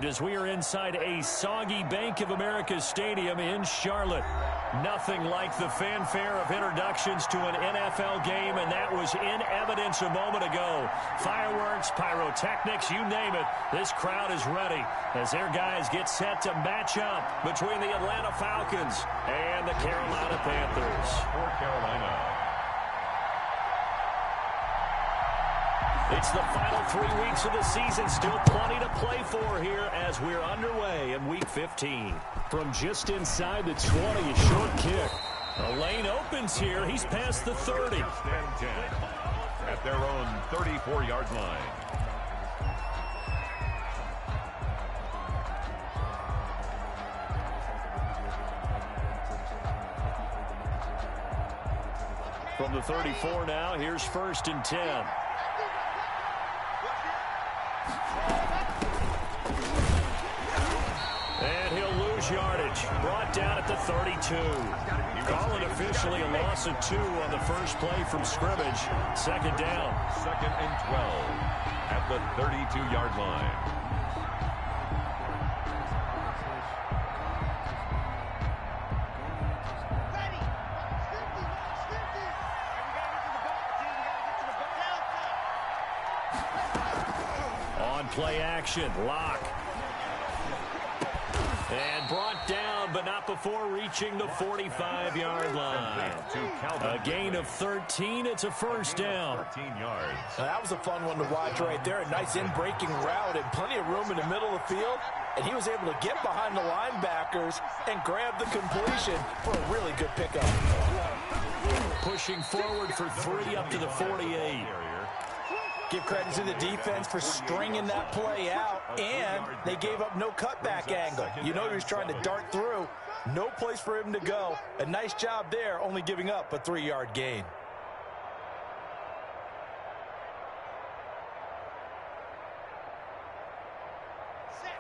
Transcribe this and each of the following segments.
arrived as we are inside a soggy Bank of America Stadium in Charlotte. Nothing like the fanfare of introductions to an NFL game, and that was in evidence a moment ago. Fireworks, pyrotechnics, you name it. This crowd is ready as their guys get set to match up between the Atlanta Falcons and the Carolina Panthers. For Carolina. It's the final 3 weeks of the season. Still plenty to play for here as we're underway in Week 15. From just inside the 20, a short kick. A lane opens here. He's past the 30. Stand 10 at their own 34-yard line. From the 34 now, here's 1st and 10. And he'll lose yardage. Brought down at the 32. Calling officially a loss of 2 on the first play from scrimmage. 2nd down. 2nd and 12 at the 32-yard line. On play action, Locke. And brought down, but not before reaching the 45-yard line. A gain of 13. It's a 1st down. 13 yards. Now, that was a fun one to watch right there. A nice in-breaking route and plenty of room in the middle of the field. And he was able to get behind the linebackers and grab the completion for a really good pickup. Pushing forward for 3 up to the 48. Give credit to the defense for stringing that play out, and they gave up no cutback angle. You know he was trying to dart through. No place for him to go. A nice job there, only giving up a 3-yard gain.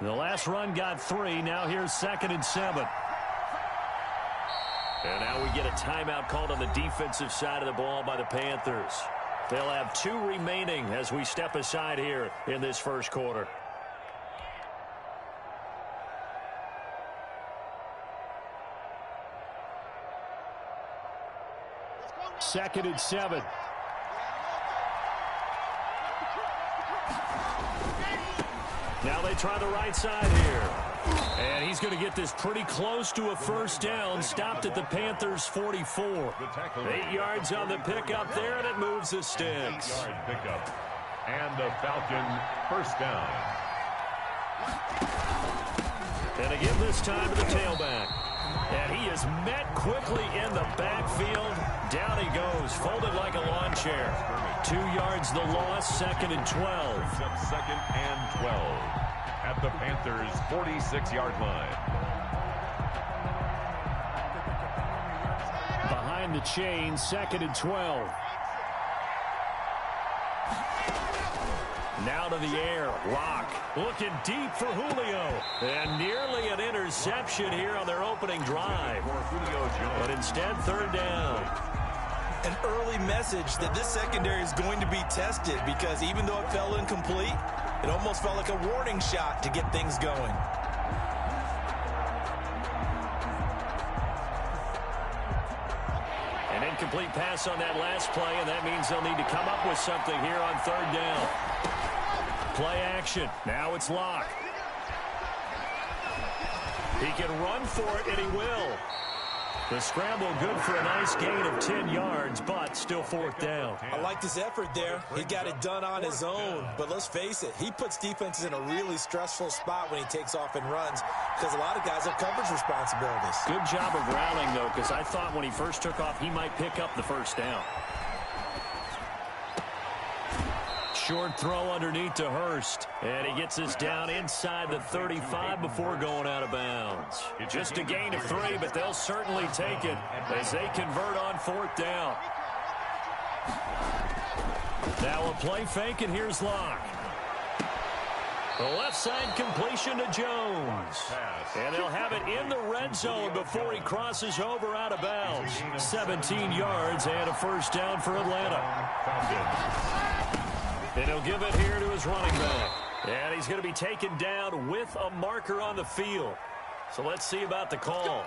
The last run got 3. Now here's 2nd and 7. And now we get a timeout called on the defensive side of the ball by the Panthers. They'll have 2 remaining as we step aside here in this first quarter. Second and 7. Now they try the right side here. And he's going to get this pretty close to a 1st down. Stopped at the Panthers' 44. 8 yards on the pickup there, and it moves the sticks. 8-yard pickup. And the Falcon 1st down. And again this time to the tailback. And he is met quickly in the backfield. Down he goes, folded like a lawn chair. 2 yards the loss, 2nd and 12. 2nd and 12. At the Panthers' 46-yard line. Behind the chain, 2nd and 12. Now to the air, Locke looking deep for Julio. And nearly an interception here on their opening drive. But instead, 3rd down. An early message that this secondary is going to be tested because even though it fell incomplete, it almost felt like a warning shot to get things going. An incomplete pass on that last play, and that means they'll need to come up with something here on 3rd down. Play action. Now it's Locke. He can run for it, and he will. The scramble good for a nice gain of 10 yards, but still 4th down. I like his effort there. He got it done on his own. But let's face it, he puts defenses in a really stressful spot when he takes off and runs because a lot of guys have coverage responsibilities. Good job of rallying, though, because I thought when he first took off, he might pick up the 1st down. Short throw underneath to Hurst. And he gets us down inside the 35 before going out of bounds. Just a gain of 3, but they'll certainly take it as they convert on 4th down. Now a play fake, and here's Locke. The left side completion to Jones. And they'll have it in the red zone before he crosses over out of bounds. 17 yards and a 1st down for Atlanta. And he'll give it here to his running back. And he's going to be taken down with a marker on the field. So let's see about the call.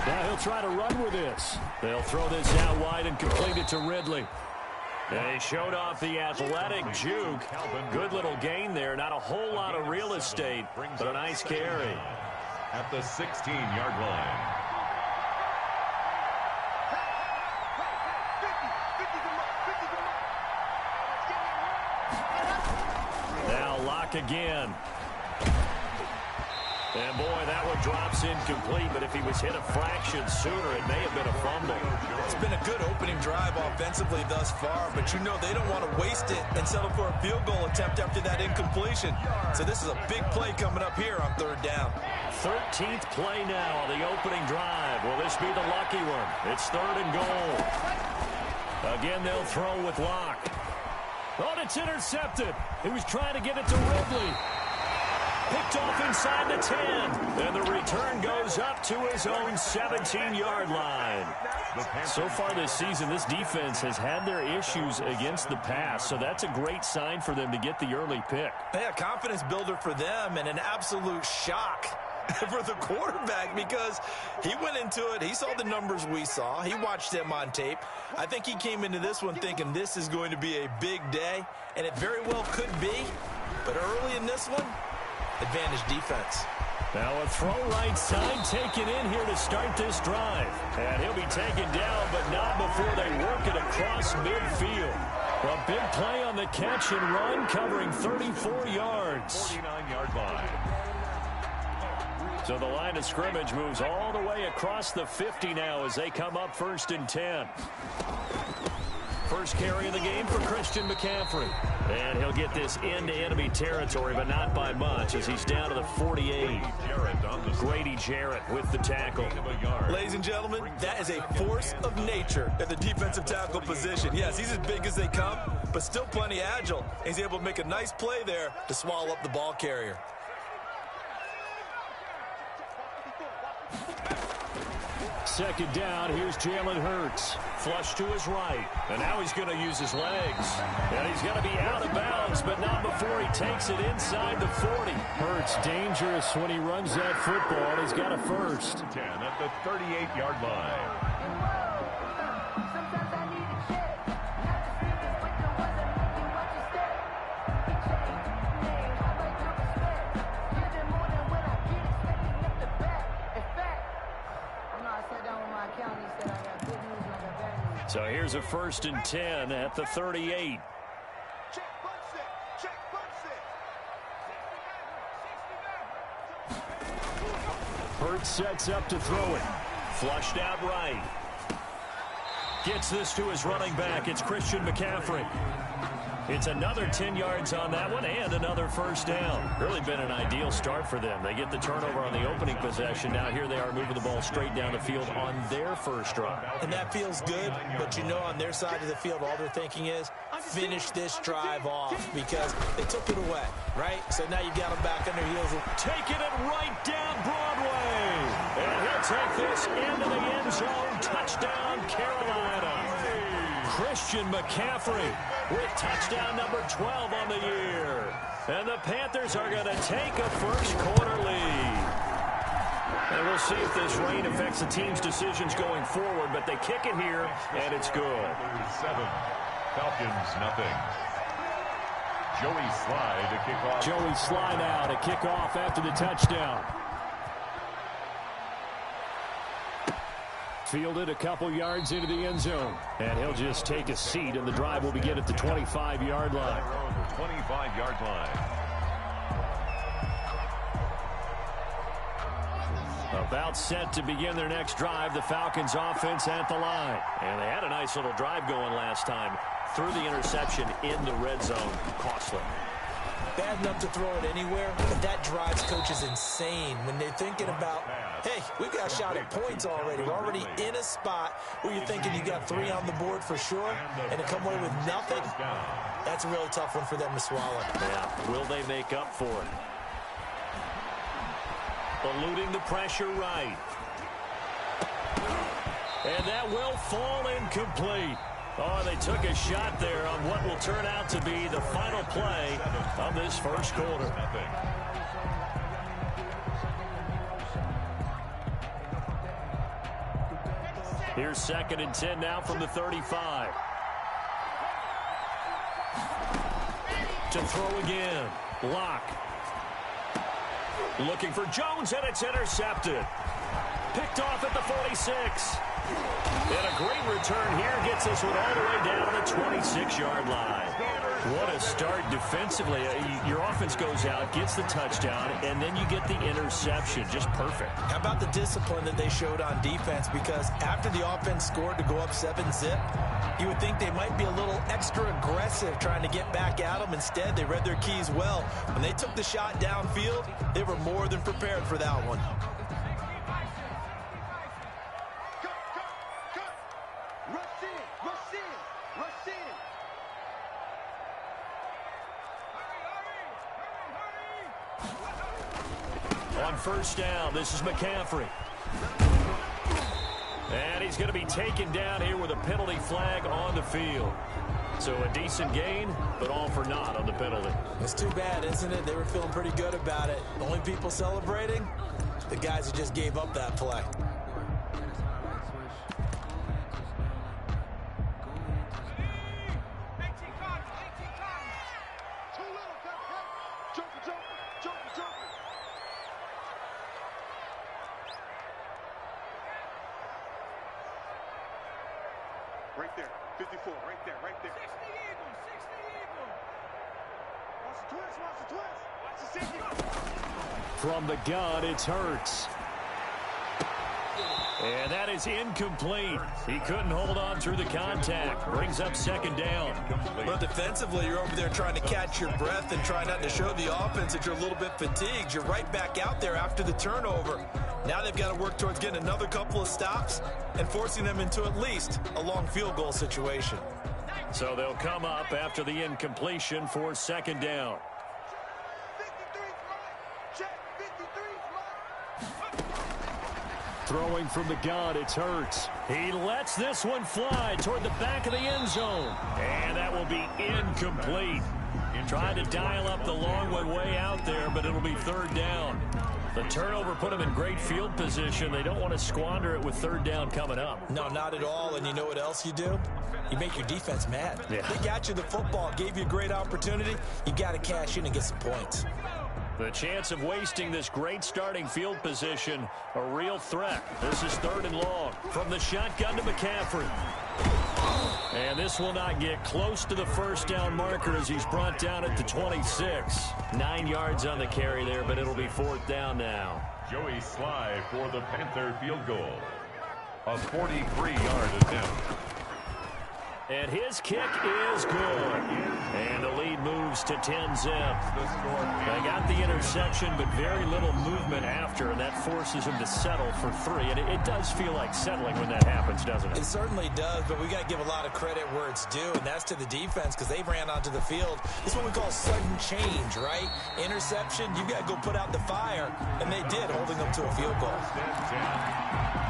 Now he'll try to run with this. They'll throw this out wide and complete it to Ridley. They showed off the athletic juke. Good little gain there. Not a whole lot of real estate, but a nice carry. At the 16-yard line. Now lock again. And, boy, that one drops incomplete, but if he was hit a fraction sooner, it may have been a fumble. It's been a good opening drive offensively thus far, but you know they don't want to waste it and settle for a field goal attempt after that incompletion. So this is a big play coming up here on 3rd down. 13th play now, the opening drive. Will this be the lucky one? It's 3rd and goal. Again, they'll throw with Locke. Oh, it's intercepted. He was trying to get it to Ridley. Picked off inside the 10. And the return goes up to his own 17-yard line. So far this season, this defense has had their issues against the pass, so that's a great sign for them to get the early pick. Yeah, confidence builder for them and an absolute shock for the quarterback because he went into it. He saw the numbers we saw. He watched them on tape. I think he came into this one thinking this is going to be a big day, and it very well could be. But early in this one, advantage defense. Now a throw right side taken in here to start this drive. And he'll be taken down, but not before they work it across midfield. A big play on the catch and run, covering 34 yards. 49-yard line. So the line of scrimmage moves all the way across the 50 now as they come up 1st and 10. First carry of the game for Christian McCaffrey. And he'll get this into enemy territory, but not by much as he's down to the 48. Grady Jarrett with the tackle. Ladies and gentlemen, that is a force of nature at the defensive tackle position. Yes, he's as big as they come, but still plenty agile. He's able to make a nice play there to swallow up the ball carrier. Second down, here's Jalen Hurts. Flush to his right. And now he's going to use his legs. And he's going to be out of bounds, but not before he takes it inside the 40. Hurts dangerous when he runs that football. He's got a first. 10 at the 38-yard line. So here's a 1st and 10 at the 38. Hurts sets up to throw it. Flushed out right. Gets this to his running back. It's Christian McCaffrey. It's another 10 yards on that one and another first down. Really been an ideal start for them. They get the turnover on the opening possession. Now here they are moving the ball straight down the field on their first drive. And that feels good, but you know on their side of the field all they're thinking is finish this drive off because they took it away, right? So now you got them back on their heels. Taking it right down Broadway. And he'll take this into the end zone. Touchdown Carolina. Christian McCaffrey with touchdown number 12 on the year. And the Panthers are going to take a first quarter lead. And we'll see if this rain affects the team's decisions going forward, but they kick it here, and it's good. 7, Falcons nothing. Joey Sly to kick off. Joey Sly now to kick off after the touchdown. Fielded a couple yards into the end zone. And he'll just take a seat, and the drive will begin at the 25-yard line. 25-yard line. About set to begin their next drive, the Falcons offense at the line. And they had a nice little drive going last time. Threw the interception in the red zone. Costly. Bad enough to throw it anywhere, but that drives coaches insane when they're thinking about, hey, we've got a shot at points already. We're already in a spot where you're thinking you got 3 on the board for sure, and to come away with nothing, that's a really tough one for them to swallow. Yeah, will they make up for it? eluding the pressure right. And that will fall incomplete. Oh, they took a shot there on what will turn out to be the final play of this first quarter. Here's 2nd and 10 now from the 35. To throw again. Locke. Looking for Jones, and it's intercepted. Picked off at the 46. And a great return here gets this one all the way down to the 26-yard line. What a start defensively. Your offense goes out, gets the touchdown, and then you get the interception. Just perfect. How about the discipline that they showed on defense? Because after the offense scored to go up 7-zip, you would think they might be a little extra aggressive trying to get back at them. Instead, they read their keys well. When they took the shot downfield, they were more than prepared for that one. On first down, this is McCaffrey. And he's going to be taken down here with a penalty flag on the field. So a decent gain, but all for naught on the penalty. It's too bad, isn't it? They were feeling pretty good about it. The only people celebrating, the guys who just gave up that play. Right there, 54, right there, right there. 60 Eagles, 60 Eagles. Watch the twist, watch the twist. Watch the safety. From the gun, it's Hurts. And that is incomplete. He couldn't hold on through the contact. Brings up 2nd down. Well, defensively, you're over there trying to catch your breath and try not to show the offense that you're a little bit fatigued. You're right back out there after the turnover. Now they've got to work towards getting another couple of stops and forcing them into at least a long field goal situation. So they'll come up after the incompletion for 2nd down. Throwing from the gun, it's Hurts. He lets this one fly toward the back of the end zone. And that will be incomplete. Trying to dial up the long one way out there, but it'll be 3rd down. The turnover put them in great field position. They don't want to squander it with 3rd down coming up. No, not at all. And you know what else you do? You make your defense mad. Yeah. They got you the football, gave you a great opportunity. You got to cash in and get some points. The chance of wasting this great starting field position, a real threat. This is 3rd and long. From the shotgun to McCaffrey. And this will not get close to the first down marker as he's brought down at the 26. 9 yards on the carry there, but it'll be 4th down now. Joey Sly for the Panther field goal. A 43-yard attempt. And his kick is good. And the lead moves to 10-zip. They got the interception, but very little movement after, and that forces him to settle for 3. And it does feel like settling when that happens, doesn't it? It certainly does, but we got to give a lot of credit where it's due, and that's to the defense because they ran onto the field. This is what we call sudden change, right? Interception, you've got to go put out the fire, and they did, holding them to a field goal.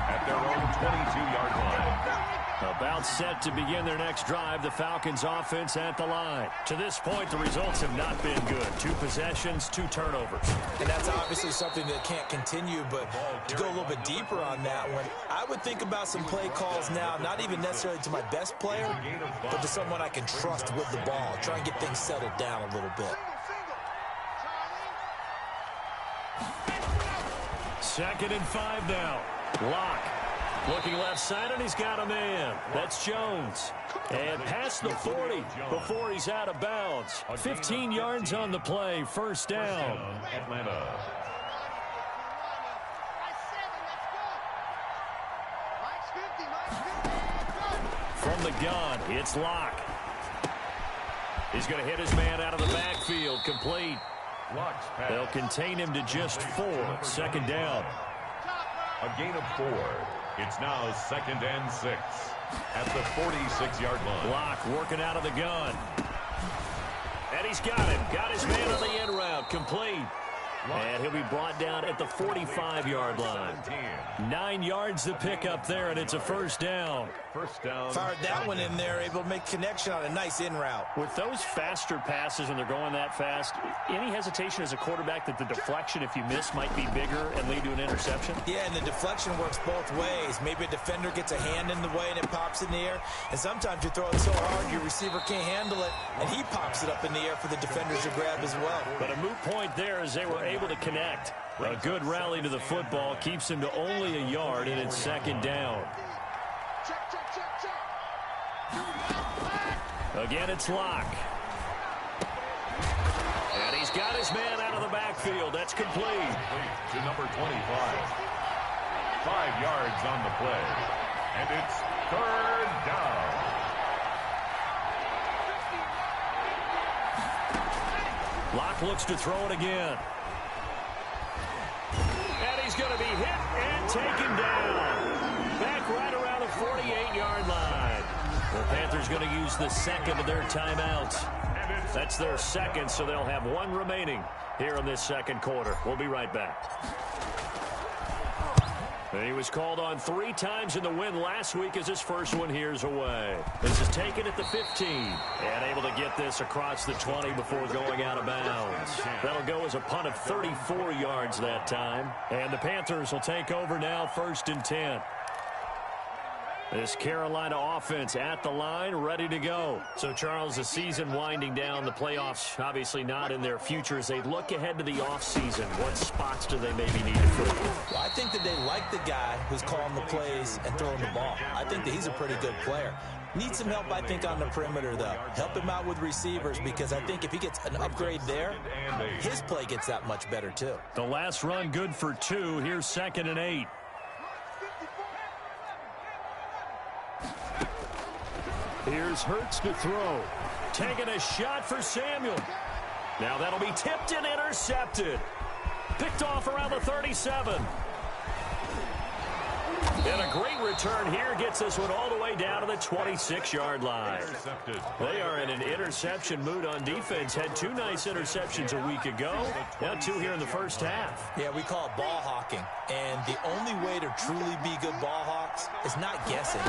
At their own 22-yard line. About set to begin their next drive, the Falcons offense at the line. To this point, the results have not been good. 2 possessions, 2 turnovers. And that's obviously something that can't continue, but to go a little bit deeper on that one, I would think about some play calls now, not even necessarily to my best player, but to someone I can trust with the ball. Try and get things settled down a little bit. 2nd and 5 now. Locke. Looking left side, and he's got a man. That's Jones. And past the 40 before he's out of bounds. 15 yards on the play, 1st down. Atlanta. From the gun, it's Locke. He's going to hit his man out of the backfield, complete. They'll contain him to just 4, 2nd down. A gain of 4. It's now 2nd and 6 at the 46-yard line. Locke working out of the gun. And he's got him. Got his man on the end route. Complete. And he'll be brought down at the 45-yard line. 9 yards to pick up there, and it's a first down. First down. Fired that one in there, able to make connection on a nice in route. With those faster passes when they're going that fast, any hesitation as a quarterback that the deflection, if you miss, might be bigger and lead to an interception? Yeah, and the deflection works both ways. Maybe a defender gets a hand in the way and it pops in the air. And sometimes you throw it so hard your receiver can't handle it, and he pops it up in the air for the defenders to grab as well. But a moot point there as they were able to connect. A good rally to the football keeps him to only a yard, and it's second down. Again, it's Locke. And he's got his man out of the backfield. That's complete. To number 25. 5 yards on the play. And it's third down. Locke looks to throw it again. And he's going to be hit and taken down. Back right around the 48-yard line. The Panthers going to use the second of their timeouts. That's their second, so they'll have one remaining here in this second quarter. We'll be right back. And he was called on 3 times in the win last week as his first one here's away. This is taken at the 15. And able to get this across the 20 before going out of bounds. That'll go as a punt of 34 yards that time. And the Panthers will take over now, 1st and 10. This Carolina offense at the line, ready to go. So, Charles, the season winding down, the playoffs obviously not in their future. As they look ahead to the offseason, what spots do they maybe need to improve? Well, I think that they like the guy who's calling the plays and throwing the ball. I think that he's a pretty good player. Needs some help, I think, on the perimeter, though. Help him out with receivers, because I think if he gets an upgrade there, his play gets that much better, too. The last run good for 2. Here's 2nd and 8. Here's Hurts to throw. Taking a shot for Samuel. Now that'll be tipped and intercepted. Picked off around the 37. And a great return here gets this one all the way down to the 26-yard line. They are in an interception mood on defense. Had 2 nice interceptions a week ago. Now 2 here in the first half. Yeah, we call it ball hawking. And the only way to truly be good ball hawks is not guessing.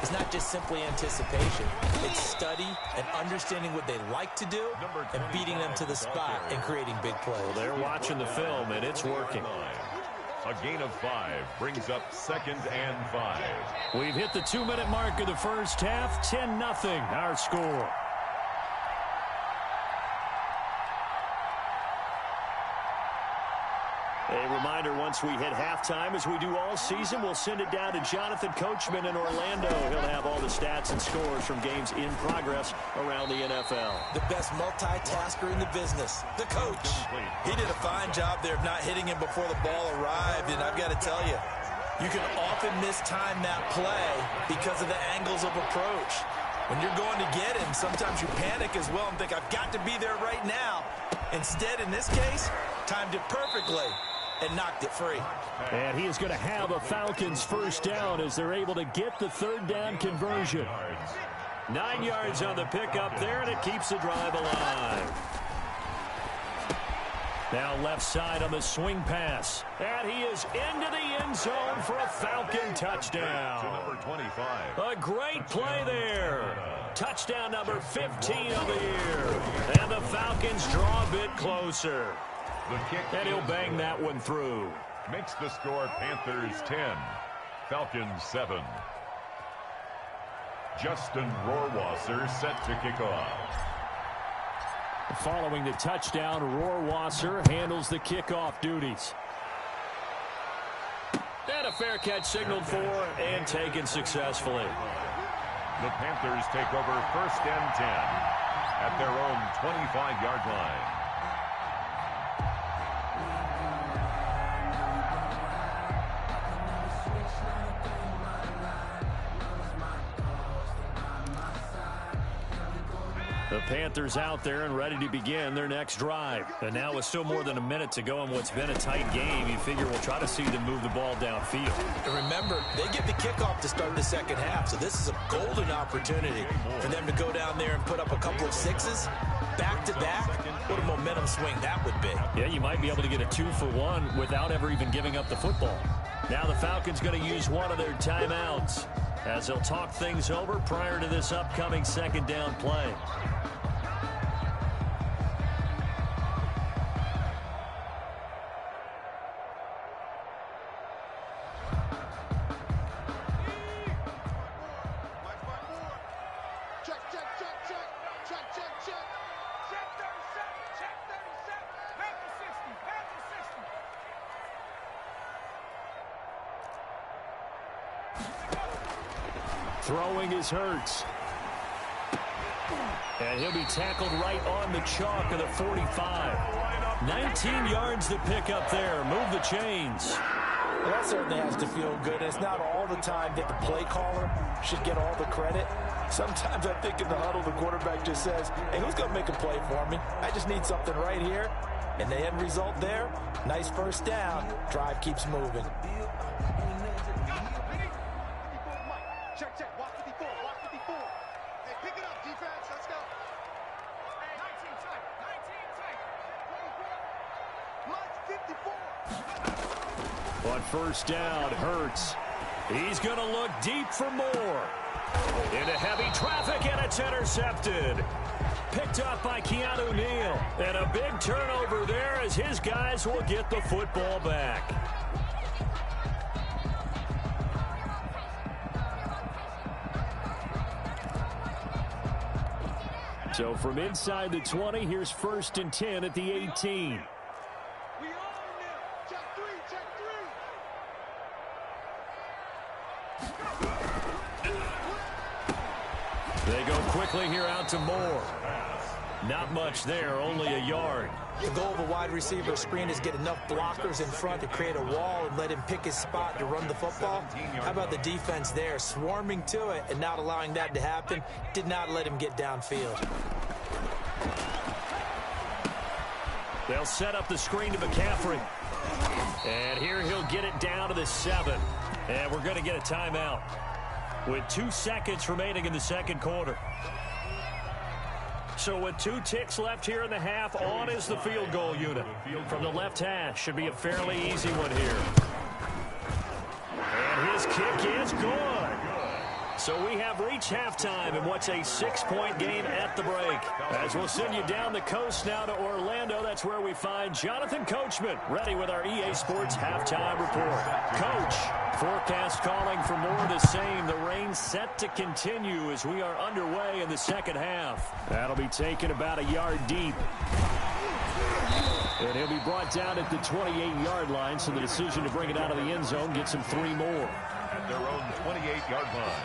It's not just simply anticipation. It's study and understanding what they like to do and beating them to the spot and creating big plays. Well, they're watching the film, and it's working. A gain of 5 brings up 2nd and 5. We've hit the 2-minute mark of the first half. 10-0 our score. A reminder, once we hit halftime, as we do all season, we'll send it down to Jonathan Coachman in Orlando. He'll have all the stats and scores from games in progress around the NFL. The best multitasker in the business, the coach. He did a fine job there of not hitting him before the ball arrived, and I've got to tell you, you can often mistime that play because of the angles of approach. When you're going to get him, sometimes you panic as well and think, I've got to be there right now. Instead, in this case, timed it perfectly and knocked it free. And he is going to have a Falcons first down as they're able to get the 3rd down conversion. 9 yards on the pickup there, and it keeps the drive alive. Now left side on the swing pass. And he is into the end zone for a Falcon touchdown. Number 25. A great play there. Touchdown number 15 of the year. And the Falcons draw a bit closer. The kick, and he'll bang that one through. Makes the score Panthers 10, Falcons 7. Justin Rohrwasser set to kick off. Following the touchdown, Rohrwasser handles the kickoff duties. And a fair catch signaled for and taken successfully. The Panthers take over 1st and 10 at their own 25-yard line. The Panthers out there and ready to begin their next drive. And now with still more than a minute to go in what's been a tight game, you figure we'll try to see them move the ball downfield. And remember, they get the kickoff to start the second half, so this is a golden opportunity for them to go down there and put up a couple of 6s back-to-back What a momentum swing that would be. Yeah, you might be able to get a 2-for-1 without ever even giving up the football. Now the Falcons going to use one of their timeouts as they'll talk things over prior to this upcoming second down play. Throwing is Hurts. And he'll be tackled right on the chalk of the 45. 19 yards to pick up there. Move the chains. Well, that certainly has to feel good. It's not all the time that the play caller should get all the credit. Sometimes I think in the huddle, the quarterback just says, hey, who's going to make a play for me? I just need something right here. And the end result there, nice first down. Drive keeps moving. Check, check. Watch 54. Watch 54. Hey, pick it up, defense. Let's go. Hey, 19 tight. 19 tight. Mark 54. On first down, Hurts. He's going to look deep for more. Into heavy traffic, and it's intercepted. Picked up by Keanu Neal. And a big turnover there as his guys will get the football back. So from inside the 20, here's 1st and 10 at the 18. We own them. Check three. They go quickly here out to Moore. Not much there, only a yard. The goal of a wide receiver screen is get enough blockers in front to create a wall and let him pick his spot to run the football. How about the defense there, swarming to it and not allowing that to happen? Did not let him get downfield. They'll set up the screen to McCaffrey. And here he'll get it down to the 7. And we're going to get a timeout with 2 seconds remaining in the second quarter. So with 2 ticks left here in the half, on is the field goal unit. From the left hash, should be a fairly easy one here. And his kick is good. So we have reached halftime in what's a 6-point game at the break. As we'll send you down the coast now to Orlando, that's where we find Jonathan Coachman, ready with our EA Sports halftime report. Coach, forecast calling for more of the same. The rain set to continue as we are underway in the second half. That'll be taken about a yard deep. And he'll be brought down at the 28-yard line, so the decision to bring it out of the end zone gets him 3 more. At their own 28-yard line.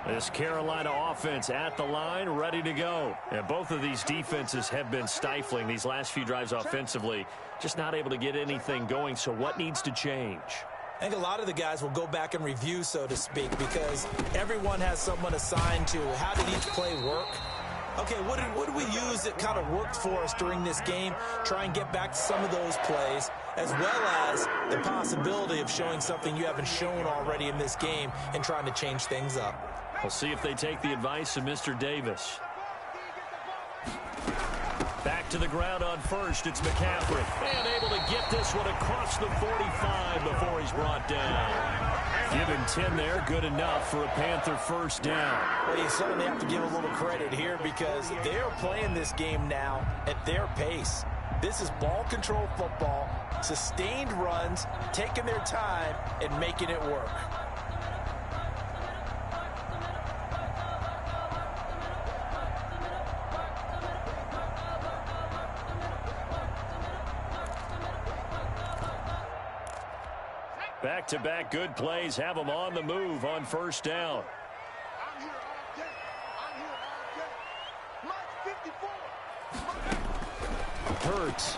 This Carolina offense at the line, ready to go. And both of these defenses have been stifling these last few drives offensively. Just not able to get anything going, so what needs to change? I think a lot of the guys will go back and review, so to speak, because everyone has someone assigned to how did each play work. Okay, what did we use that kind of worked for us during this game? Try and get back to some of those plays, as well as the possibility of showing something you haven't shown already in this game and trying to change things up. We'll see if they take the advice of Mr. Davis. Back to the ground on first. It's McCaffrey. And able to get this one across the 45 before he's brought down. Give him 10 there. Good enough for a Panther first down. Well, you certainly have to give a little credit here because they are playing this game now at their pace. This is ball control football, sustained runs, taking their time, and making it work. Back-to-back good plays have them on the move on first down. I'm here all day. I'm here all day. Mark 54. Hurts.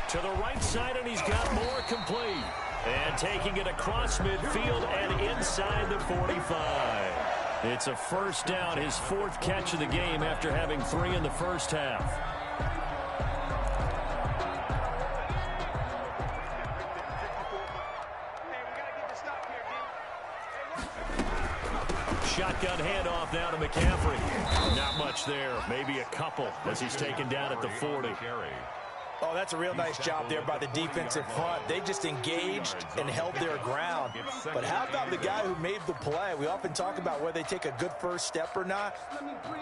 To the right side, and he's got more complete. And taking it across midfield and inside the 45. It's a first down, his 4th catch of the game after having 3 in the first half. shotgun handoff now to McCaffrey. Not much there. Maybe a couple as he's taken down at the 40. Oh, that's a real nice job there by the defensive front. They just engaged and held their ground. But how about the guy who made the play? We often talk about whether they take a good first step or not.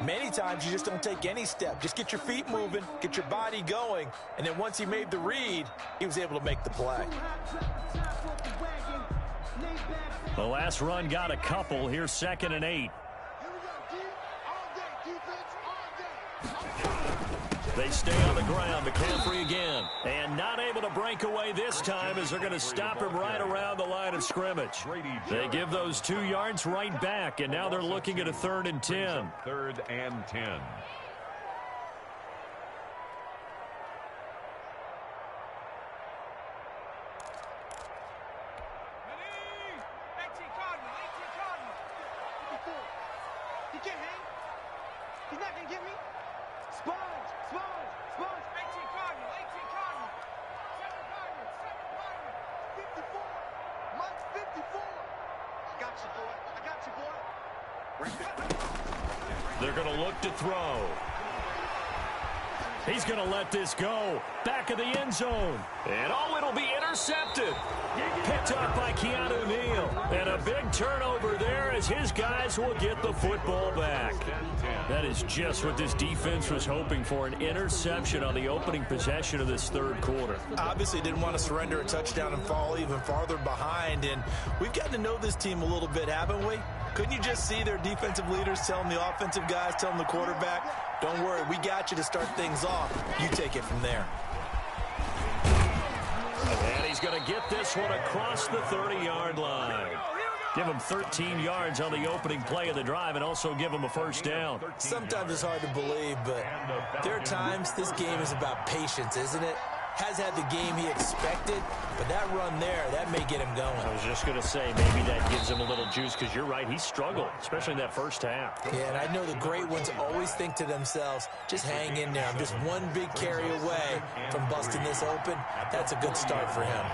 Many times you just don't take any step. Just get your feet moving, get your body going, and then once he made the read, he was able to make the play. The last run got a couple. Here's 2nd and 8. They stay on the ground. McCaffrey again. And not able to break away this time as they're going to stop him right around the line of scrimmage. They give those 2 yards right back, and now they're looking at a 3rd and 10. 3rd and 10. He can't hang. He's not going to get me. Sponge. 18 Cardinal. 54. Mike 54. I got you, boy. They're going to look to throw. He's going to let this go. Back of the end zone. And it'll be intercepted. Picked up by Keanu Neal. And a big turnover there as his guys will get the football back. That is just what this defense was hoping for, an interception on the opening possession of this 3rd quarter. Obviously didn't want to surrender a touchdown and fall even farther behind. And we've gotten to know this team a little bit, haven't we? Couldn't you just see their defensive leaders telling the offensive guys, telling the quarterback, don't worry, we got you to start things off. You take it from there. And he's going to get this one across the 30-yard line. Give him 13 yards on the opening play of the drive and also give him a first down. Sometimes it's hard to believe, but there are times this game is about patience, isn't it? Has had the game he expected, but that run there, that may get him going. I was just going to say, maybe that gives him a little juice because you're right, he struggled, especially in that first half. Yeah, and I know the great ones always think to themselves, just hang in there. I'm just one big carry away from busting this open. That's a good start for him.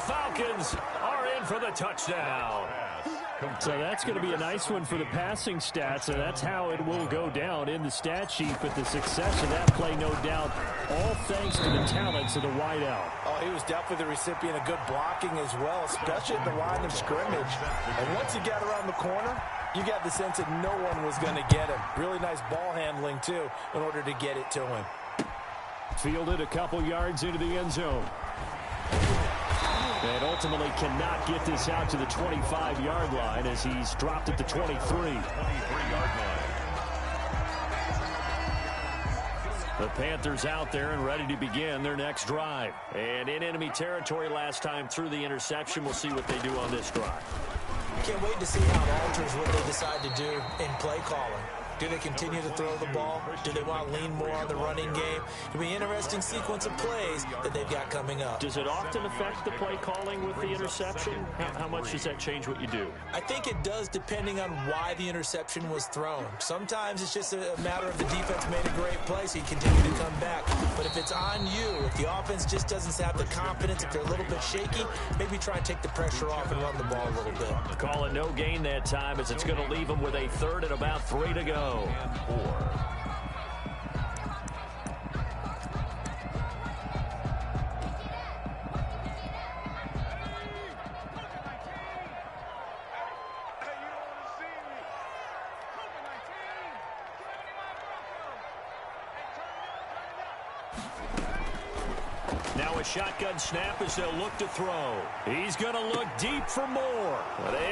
Falcons are in for the touchdown. So that's going to be a nice one for the passing stats, and that's how it will go down in the stat sheet. But the success of that play, no doubt, all thanks to the talents of the wideout. Oh, he was definitely the recipient of good blocking as well, especially at the line of scrimmage. And once he got around the corner, you got the sense that no one was going to get him. Really nice ball handling, too, in order to get it to him. Fielded a couple yards into the end zone. And ultimately cannot get this out to the 25-yard line as he's dropped at the 23. 23-yard line. The Panthers out there and ready to begin their next drive. And in enemy territory last time through the interception. We'll see what they do on this drive. Can't wait to see how it alters what they decide to do in play calling. Do they continue to throw the ball? Do they want to lean more on the running game? It'll be an interesting sequence of plays that they've got coming up. Does it often affect the play calling with the interception? How much does that change what you do? I think it does depending on why the interception was thrown. Sometimes it's just a matter of the defense made a great play, so you continue to come back. But if it's on you, if the offense just doesn't have the confidence, if they're a little bit shaky, maybe try and take the pressure off and run the ball a little bit. Call it no gain that time as it's going to leave them with a 3rd and about 3 to go. And 4. Now a shotgun snap as they'll look to throw. He's going to look deep for more.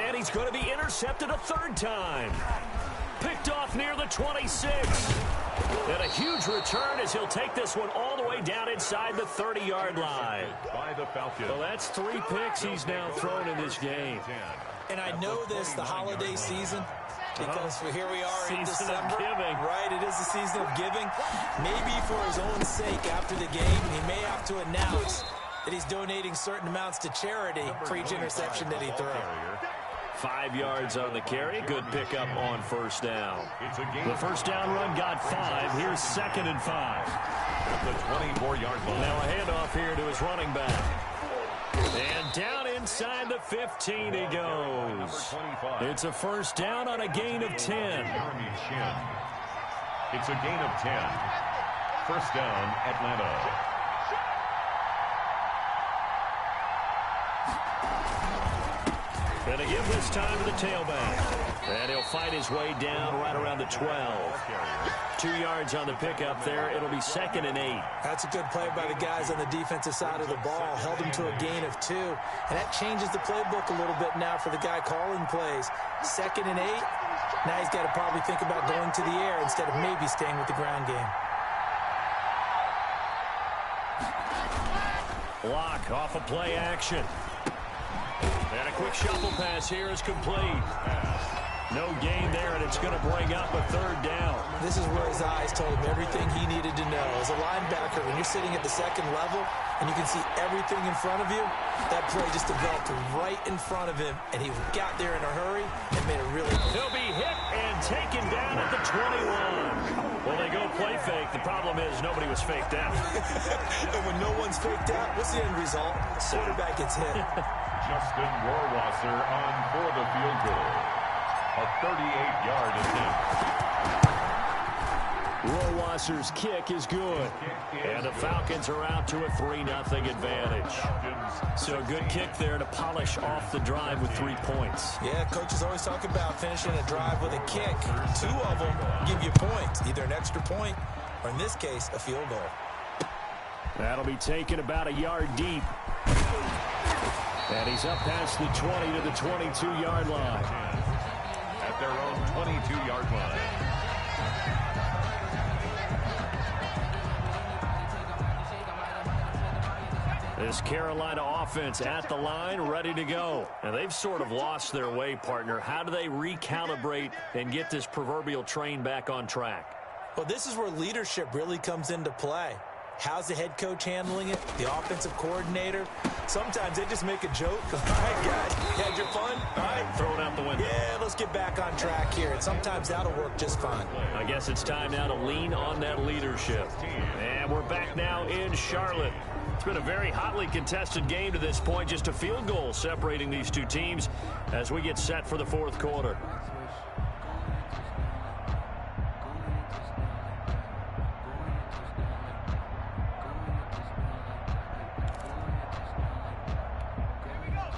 And he's going to be intercepted a 3rd time. Picked off near the 26. And a huge return as he'll take this one all the way down inside the 30-yard line. By the Falcons. Well, that's 3 picks he's now thrown in this game. And I know this, the holiday season, because here we are in December. Right, it is the season of giving. Maybe for his own sake after the game, he may have to announce that he's donating certain amounts to charity for each interception that he throws. 5 yards on the carry. Good pickup on first down. The first down run got 5. Here's 2nd and 5. The 24-yard line. Now a handoff here to his running back. And down inside the 15 he goes. It's a first down on a gain of 10. It's a gain of 10. First down, Atlanta. Going to give this time to the tailback. And he'll fight his way down right around the 12. 2 yards on the pickup there. It'll be 2nd and 8. That's a good play by the guys on the defensive side of the ball. Held him to a gain of 2. And that changes the playbook a little bit now for the guy calling plays. 2nd and 8. Now he's got to probably think about going to the air instead of maybe staying with the ground game. Block off a play action. And a quick shuffle pass here is complete. No gain there, and it's going to bring up a 3rd down. This is where his eyes told him everything he needed to know. As a linebacker, when you're sitting at the 2nd level and you can see everything in front of you, that play just developed right in front of him, and he got there in a hurry and made a really... He'll be hit and taken down at the 21. Well, they go play fake. The problem is nobody was faked out. And when no one's faked out, what's the end result? Quarterback gets hit. Justin Rohrwasser on for the field goal. A 38-yard attempt. Rohrwasser's kick is good. And the Falcons are out to a 3-0 advantage. So a good kick there to polish off the drive with 3 points. Yeah, coaches always talk about finishing a drive with a kick. 2 of them give you points, either an extra point or, in this case, a field goal. That'll be taken about a yard deep. And he's up past the 20 to the 22-yard line. At their own 22-yard line. This Carolina offense at the line, ready to go. And they've sort of lost their way, partner. How do they recalibrate and get this proverbial train back on track? Well, this is where leadership really comes into play. How's the head coach handling it? The offensive coordinator? Sometimes they just make a joke. All right, guys, you had your fun? All right. Throw it out the window. Yeah, let's get back on track here. And sometimes that'll work just fine. I guess it's time now to lean on that leadership. And we're back now in Charlotte. It's been a very hotly contested game to this point. Just a field goal separating these two teams as we get set for the 4th quarter.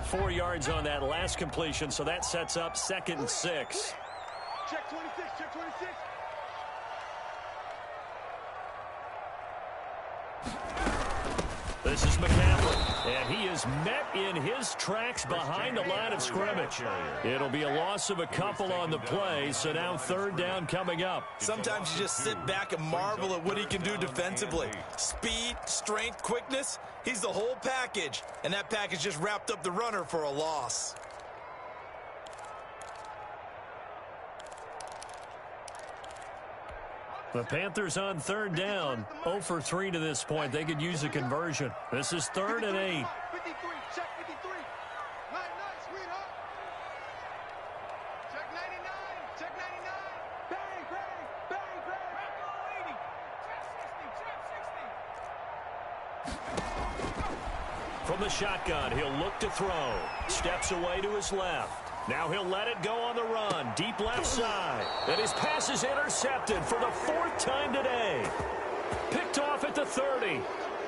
Four yards on that last completion, so that sets up 2nd and 6. Check 26, check 26. This is McCaffrey, and he is met in his tracks behind the line of scrimmage. It'll be a loss of a couple on the play, so now 3rd down coming up. Sometimes you just sit back and marvel at what he can do defensively. Speed, strength, quickness, he's the whole package, and that package just wrapped up the runner for a loss. The Panthers on 3rd down, 0 for 3 to this point. They could use a conversion. This is 3rd and 8. 53, check 53. Nice, sweetheart. Check 99, check 99. Bang, bang, bang, bang. Back on 80. Check 60, check 60. From the shotgun, he'll look to throw. Steps away to his left. Now he'll let it go on the run. Deep left side. And his pass is intercepted for the 4th time today. Picked off at the 30.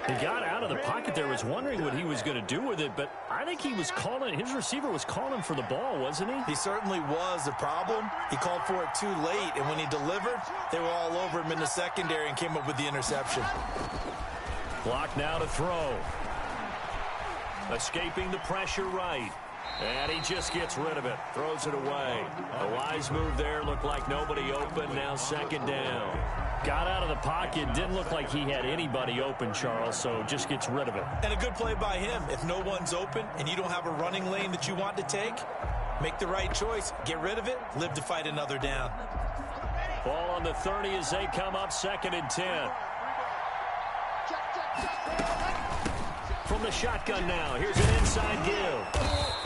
He got out of the pocket there, was wondering what he was going to do with it, but I think he was calling, his receiver was calling for the ball, wasn't he? He certainly was. The problem, he called for it too late, and when he delivered, they were all over him in the secondary and came up with the interception. Clock now to throw. Escaping the pressure right. And he just gets rid of it. Throws it away. A wise move there. Looked like nobody open. Now 2nd down. Got out of the pocket. Didn't look like he had anybody open, Charles, so just gets rid of it. And a good play by him. If no one's open and you don't have a running lane that you want to take, make the right choice. Get rid of it. Live to fight another down. Ball on the 30 as they come up 2nd and 10. from the shotgun now. Here's an inside give.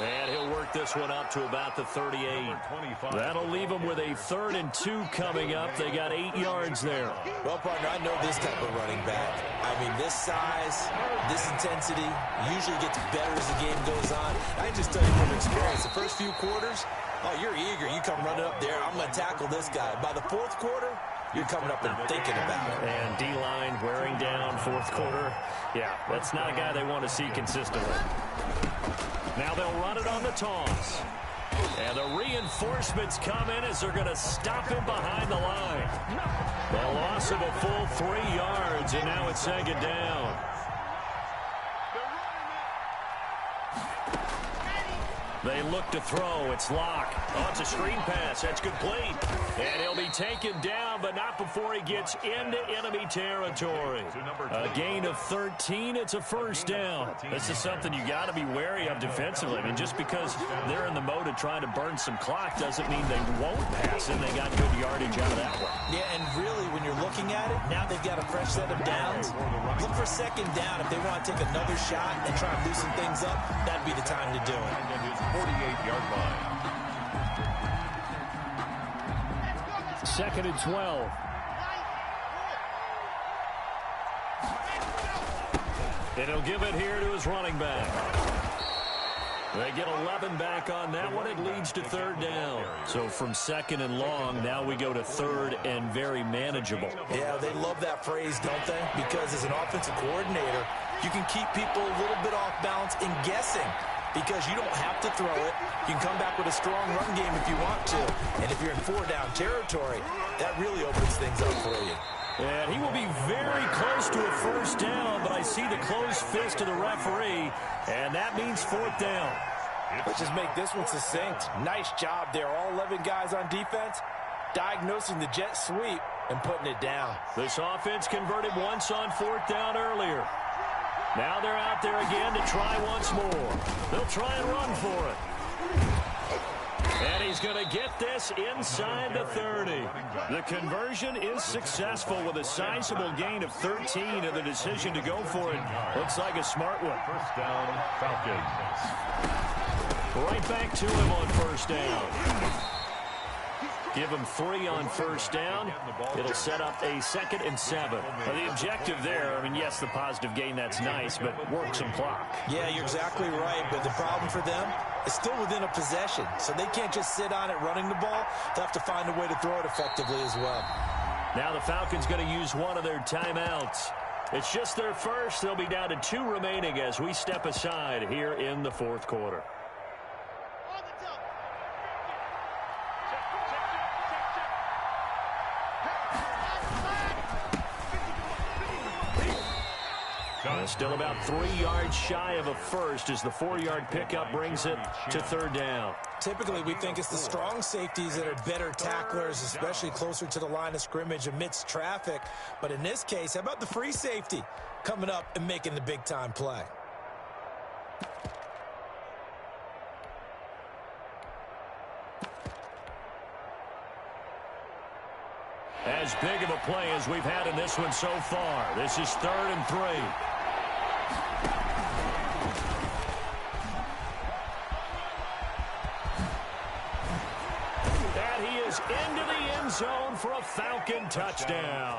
And he'll work this one up to about the 38. That'll leave them with a 3rd and 2 coming up. They got 8 yards there. Well, partner, I know this type of running back. I mean, this size, this intensity usually gets better as the game goes on. I can just tell you from experience, the first few quarters, oh, you're eager. You come running up there. I'm going to tackle this guy. By the 4th quarter, you're coming up and thinking about it. And D-line wearing down 4th quarter. Yeah, that's not a guy they want to see consistently. Now they'll run it on the toss. And the reinforcements come in as they're going to stop him behind the line. The loss of a full 3 yards, and now it's 2nd down. They look to throw. It's Locke. Oh, it's a screen pass. That's complete. And he'll be taken down, but not before he gets into enemy territory. A gain of 13. It's a 1st down. This is something you got to be wary of defensively. I mean, just because they're in the mode of trying to burn some clock doesn't mean they won't pass, and they got good yardage out of that one. Yeah, and really, when you're looking at it, now they've got a fresh set of downs. Look for 2nd down. If they want to take another shot and try and loosen things up, that'd be the time to do it. 48-yard line. 2nd and 12. And he'll give it here to his running back. They get 11 back on that one. It leads to 3rd down. So from 2nd and long, now we go to 3rd and very manageable. Yeah, they love that phrase, don't they? Because as an offensive coordinator, you can keep people a little bit off balance and guessing. Because you don't have to throw it. You can come back with a strong run game if you want to. And if you're in 4-down territory, that really opens things up for you. And he will be very close to a 1st down, but I see the closed fist of the referee, and that means 4th down. Let's just make this one succinct. Nice job there. All 11 guys on defense, diagnosing the jet sweep and putting it down. This offense converted once on 4th down earlier. Now they're out there again to try once more. They'll try and run for it. And he's going to get this inside the 30. The conversion is successful with a sizable gain of 13, and the decision to go for it looks like a smart one. 1st down, Falcons. Right back to him on 1st down. Give him 3 on 1st down. It'll set up a 2nd and 7. The objective there, I mean, yes, the positive gain, that's nice, but work some clock. Yeah, you're exactly right, but the problem for them is still within a possession, so they can't just sit on it running the ball. They'll have to find a way to throw it effectively as well. Now the Falcons going to use one of their timeouts. It's just their first. They'll be down to 2 remaining as we step aside here in the 4th quarter. Still about 3 yards shy of a 1st as the 4-yard pickup brings it to 3rd down. Typically, we think it's the strong safeties that are better tacklers, especially closer to the line of scrimmage amidst traffic. But in this case, how about the free safety coming up and making the big-time play? As big of a play as we've had in this one so far. This is 3rd and 3. Into the end zone for a Falcon touchdown.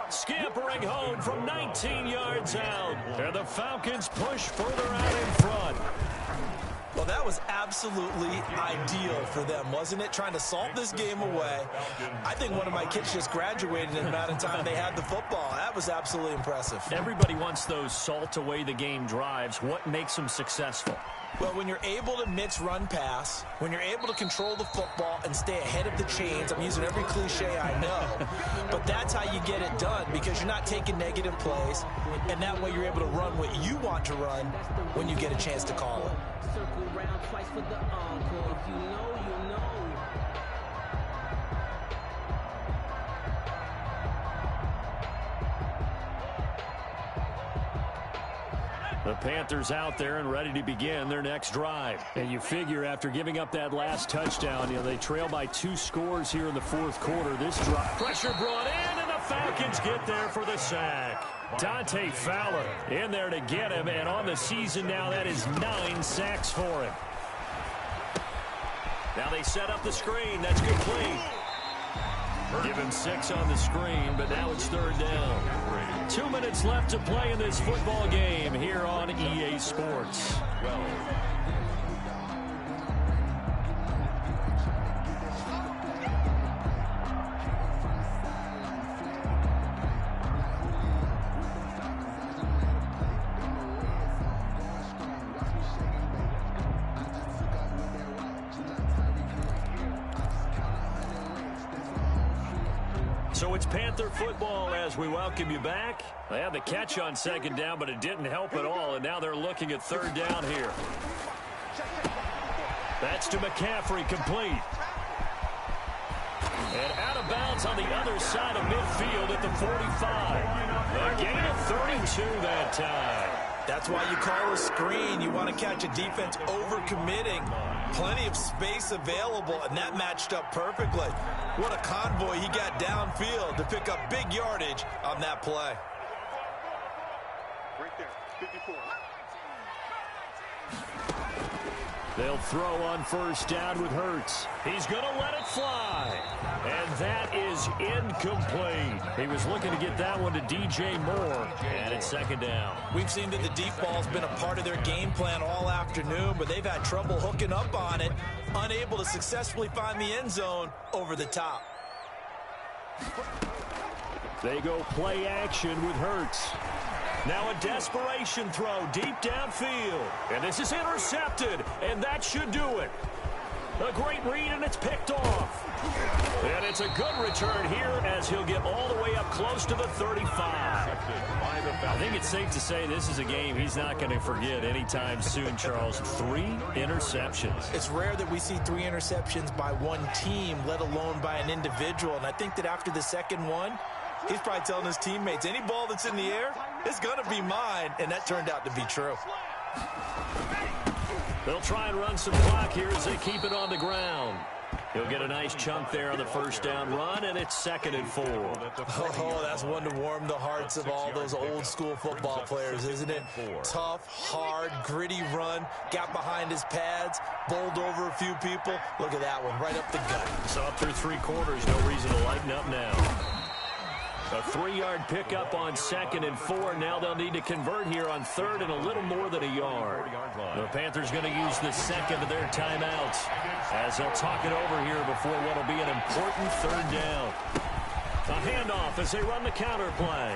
Scampering home from 19 yards out. And the Falcons push further out in front. Well, that was absolutely ideal for them, wasn't it? Trying to salt this game away. I think one of my kids just graduated in the amount of time they had the football. That was absolutely impressive. Everybody wants those salt away the game drives. What makes them successful? Well, when you're able to mix run pass, when you're able to control the football and stay ahead of the chains, I'm using every cliche I know, but that's how you get it done because you're not taking negative plays, and that way you're able to run what you want to run when you get a chance to call it. Circle round twice for the encore. If you know, you know. The Panthers out there and ready to begin their next drive. And you figure after giving up that last touchdown, they trail by 2 scores here in the 4th quarter. This drop pressure brought in, and the Falcons get there for the sack. Dante Fowler in there to get him, and on the season now, that is 9 sacks for him. Now they set up the screen. That's complete. Give him 6 on the screen, but now it's 3rd down. 2 minutes left to play in this football game here on EA Sports. So it's Panther football as we welcome you back. They had the catch on 2nd down, but it didn't help at all, and now they're looking at 3rd down here. That's to McCaffrey, complete. And out of bounds on the other side of midfield at the 45. A gain of 32 that time. That's why you call a screen. You want to catch a defense overcommitting. Plenty of space available, and that matched up perfectly. What a convoy he got downfield to pick up big yardage on that play. Right there, 54. They'll throw on 1st down with Hurts. He's going to let it fly. And that is incomplete. He was looking to get that one to DJ Moore. And it's 2nd down. We've seen that the deep ball's been a part of their game plan all afternoon, but they've had trouble hooking up on it, unable to successfully find the end zone over the top. They go play action with Hurts. Now a desperation throw deep downfield. And this is intercepted, and that should do it. A great read, and it's picked off. And it's a good return here as he'll get all the way up close to the 35. I think it's safe to say this is a game he's not going to forget anytime soon, Charles. 3 interceptions. It's rare that we see 3 interceptions by one team, let alone by an individual. And I think that after the second one, he's probably telling his teammates, any ball that's in the air, it's going to be mine. And that turned out to be true. They'll try and run some clock here as they keep it on the ground. He'll get a nice chunk there on the 1st down run, and it's 2nd and 4. Oh, that's one to warm the hearts of all those old school football players, isn't it? Tough, hard, gritty run, got behind his pads, bowled over a few people. Look at that one, right up the gut. So up through 3 quarters, no reason to lighten up now. A 3-yard pickup on 2nd and 4. Now they'll need to convert here on 3rd and a little more than a yard. The Panthers going to use the 2nd of their timeouts as they'll talk it over here before what will be an important 3rd down. A handoff as they run the counter play.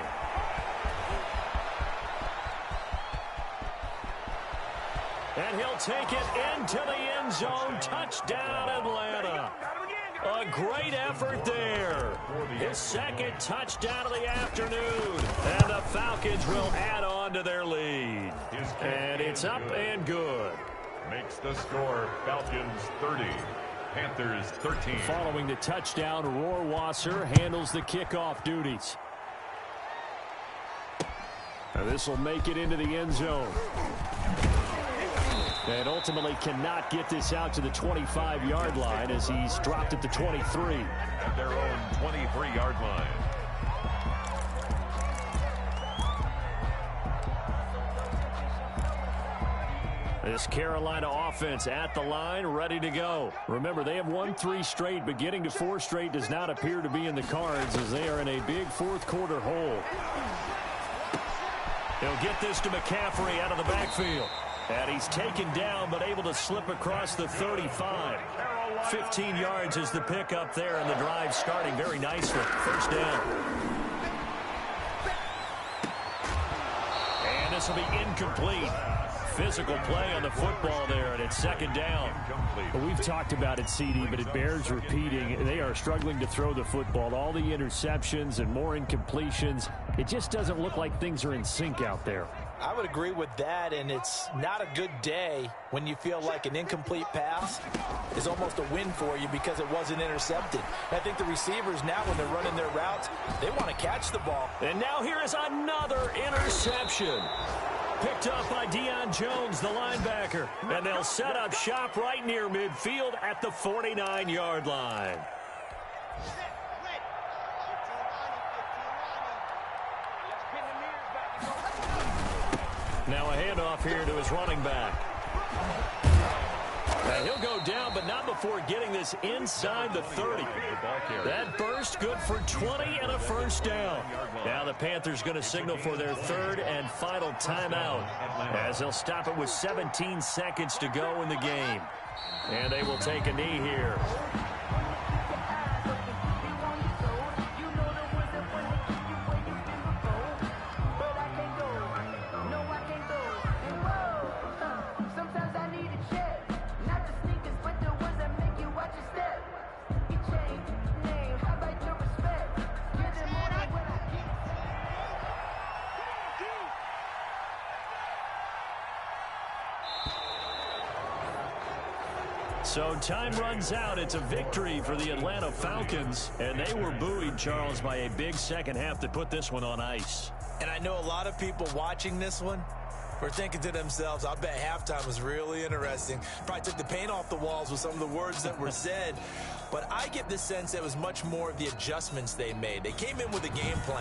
And he'll take it into the end zone. Touchdown, Atlanta. A great effort there. His 2nd touchdown of the afternoon. And the Falcons will add on to their lead. And it's up and good. Makes the score Falcons 30, Panthers 13. Following the touchdown, Rohrwasser handles the kickoff duties. And this will make it into the end zone. And ultimately cannot get this out to the 25-yard line as he's dropped at the 23. At their own 23-yard line. This Carolina offense at the line, ready to go. Remember, they have won 3 straight, but getting to 4 straight does not appear to be in the cards as they are in a big 4th quarter hole. He'll get this to McCaffrey out of the backfield. And he's taken down, but able to slip across the 35. 15 yards is the pickup there, and the drive starting very nicely. 1st down. And this will be incomplete. Physical play on the football there, and it's 2nd down. We've talked about it, CD, but it bears repeating. They are struggling to throw the football. All the interceptions and more incompletions. It just doesn't look like things are in sync out there. I would agree with that, and it's not a good day when you feel like an incomplete pass is almost a win for you because it wasn't intercepted. I think the receivers now, when they're running their routes, they want to catch the ball. And now here is another interception. Picked up by Deion Jones, the linebacker. And they'll set up shop right near midfield at the 49-yard line. Now a handoff here to his running back. And he'll go down, but not before getting this inside the 30. That burst good for 20 and a first down. Now the Panthers going to signal for their third and final timeout, as they'll stop it with 17 seconds to go in the game. And they will take a knee here. So time runs out. It's a victory for the Atlanta Falcons. And they were buoyed, Charles, by a big second half that put this one on ice. And I know a lot of people watching this one were thinking to themselves, I bet halftime was really interesting. Probably took the paint off the walls with some of the words that were said. But I get the sense it was much more of the adjustments they made. They came in with a game plan.